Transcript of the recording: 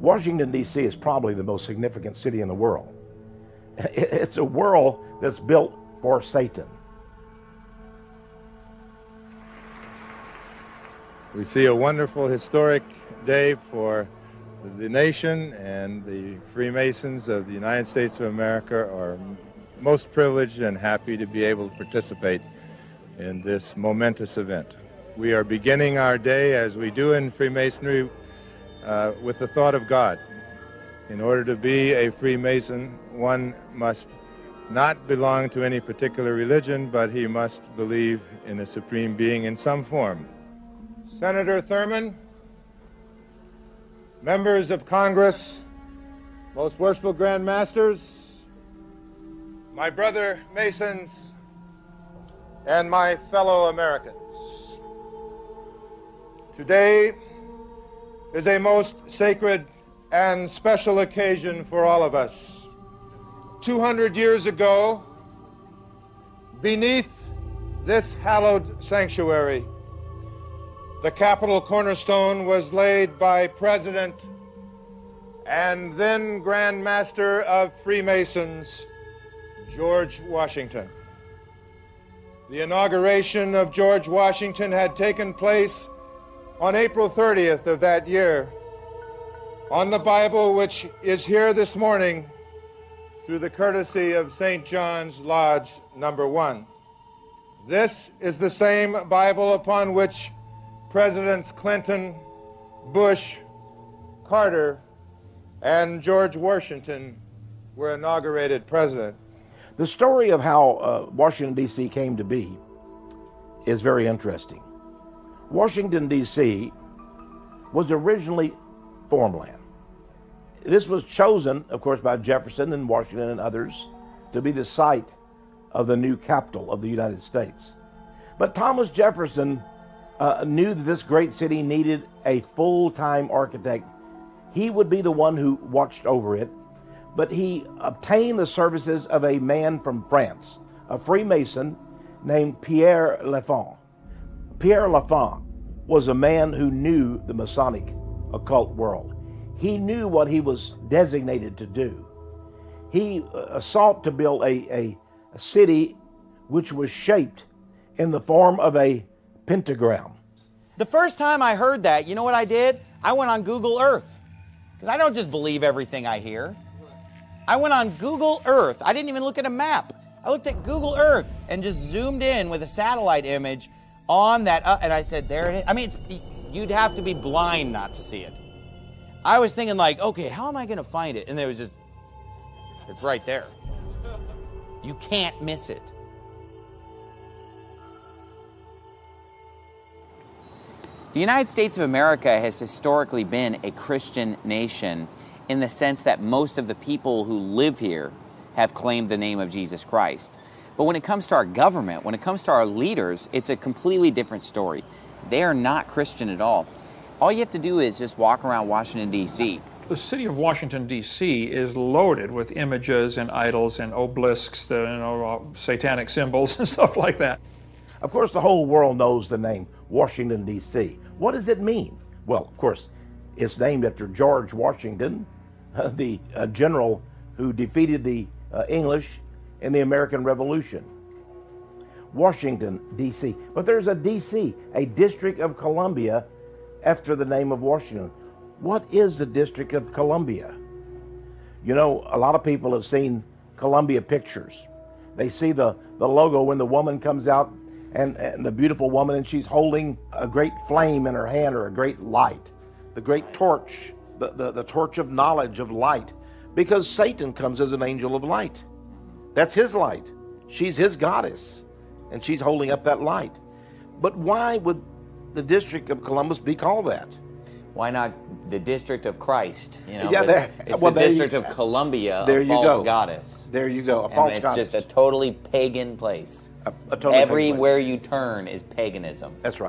Washington, D.C. is probably the most significant city in the world. It's a world that's built for Satan. We see a wonderful historic day for the nation, and the Freemasons of the United States of America are most privileged and happy to be able to participate in this momentous event. We are beginning our day, as we do in Freemasonry, with the thought of God. In order to be a Freemason, one must not belong to any particular religion, but he must believe in a supreme being in some form. Senator Thurman, members of Congress, most worshipful Grand Masters, my brother Masons, and my fellow Americans. Today is a most sacred and special occasion for all of us. 200 years ago, beneath this hallowed sanctuary, the Capitol cornerstone was laid by President and then Grand Master of Freemasons, George Washington. The inauguration of George Washington had taken place on April 30th of that year. On the Bible, which is here this morning through the courtesy of St. John's Lodge number 1. This is the same Bible upon which Presidents Clinton, Bush, Carter, and George Washington were inaugurated president. The story of how Washington, D.C. came to be is very interesting. Washington, D.C. was originally farmland. This was chosen, of course, by Jefferson and Washington and others to be the site of the new capital of the United States. But Thomas Jefferson knew that this great city needed a full-time architect. He would be the one who watched over it, but he obtained the services of a man from France, a Freemason named Pierre Lafont. Pierre Lafont was a man who knew the Masonic occult world. He knew what he was designated to do. He sought to build a city which was shaped in the form of a pentagram. The first time I heard that, you know what I did? I went on Google Earth, because I don't just believe everything I hear. I went on Google Earth. I didn't even look at a map. I looked at Google Earth and just zoomed in with a satellite image on that, and I said, there it is. I mean, you'd have to be blind not to see it. I was thinking like, okay, how am I gonna find it? And there was just, it's right there. You can't miss it. The United States of America has historically been a Christian nation in the sense that most of the people who live here have claimed the name of Jesus Christ. But when it comes to our government, when it comes to our leaders, it's a completely different story. They are not Christian at all. All you have to do is just walk around Washington, D.C. The city of Washington, D.C. is loaded with images and idols and obelisks, satanic symbols and stuff like that. Of course, the whole world knows the name Washington, D.C. What does it mean? Well, of course, it's named after George Washington, the general who defeated the English in the American Revolution. Washington, D.C. But there's a D.C., a District of Columbia, after the name of Washington. What is the District of Columbia? You know, a lot of people have seen Columbia pictures. They see the logo when the woman comes out, and the beautiful woman, and she's holding a great flame in her hand, or a great light, the great torch, the torch of knowledge, of light, because Satan comes as an angel of light. That's his light. She's his goddess, and she's holding up that light. But why would the District of Columbus be called that? Why not the District of Christ? You know, Yeah, it's the District of Columbia, a false goddess. There you go, a false it's goddess. just a totally pagan place. A totally Everywhere pagan place. you turn is paganism. That's right.